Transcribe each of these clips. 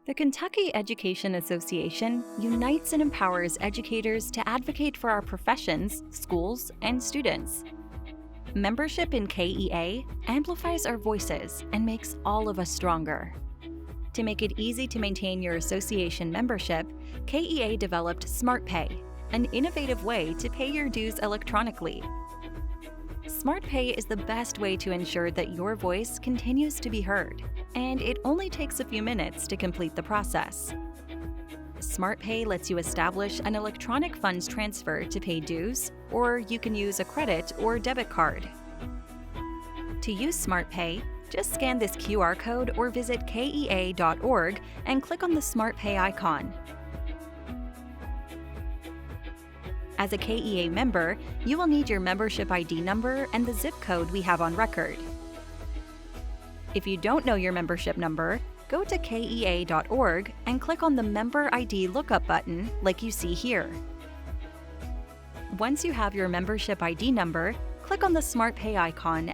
The Kentucky Education Association unites and empowers educators to advocate for our professions, schools, and students. Membership in KEA amplifies our voices and makes all of us stronger. To make it easy to maintain your association membership, KEA developed SmartPay, an innovative way to pay your dues electronically. SmartPay is the best way to ensure that your voice continues to be heard, and it only takes a few minutes to complete the process. SmartPay lets you establish an electronic funds transfer to pay dues, or you can use a credit or debit card. To use SmartPay, just scan this QR code or visit KEA.org and click on the SmartPay icon. As a KEA member, you will need your membership ID number and the zip code we have on record. If you don't know your membership number, go to KEA.org and click on the Member ID Lookup button like you see here. Once you have your membership ID number, click on the SmartPay icon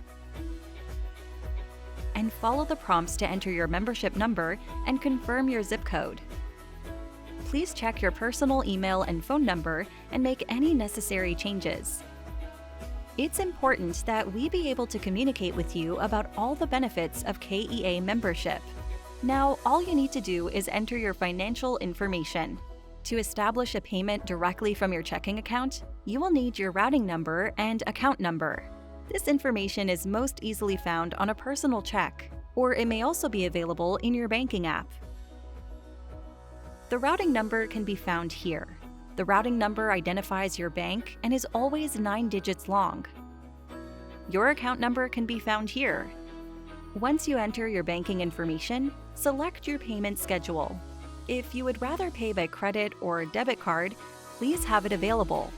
and follow the prompts to enter your membership number and confirm your zip code. Please check your personal email and phone number and make any necessary changes. It's important that we be able to communicate with you about all the benefits of KEA membership. Now, all you need to do is enter your financial information. To establish a payment directly from your checking account, you will need your routing number and account number. This information is most easily found on a personal check, or it may also be available in your banking app. The routing number can be found here. The routing number identifies your bank and is always 9 digits long. Your account number can be found here. Once you enter your banking information, select your payment schedule. If you would rather pay by credit or debit card, please have it available.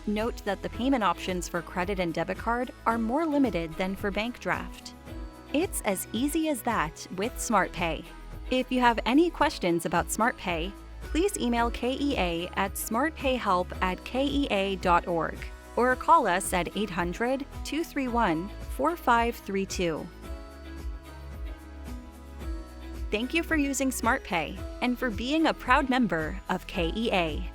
Note that the payment options for credit and debit card are more limited than for bank draft. It's as easy as that with SmartPay. If you have any questions about SmartPay, please email KEA at smartpayhelp@kea.org or call us at 800-231-4532. Thank you for using SmartPay and for being a proud member of KEA.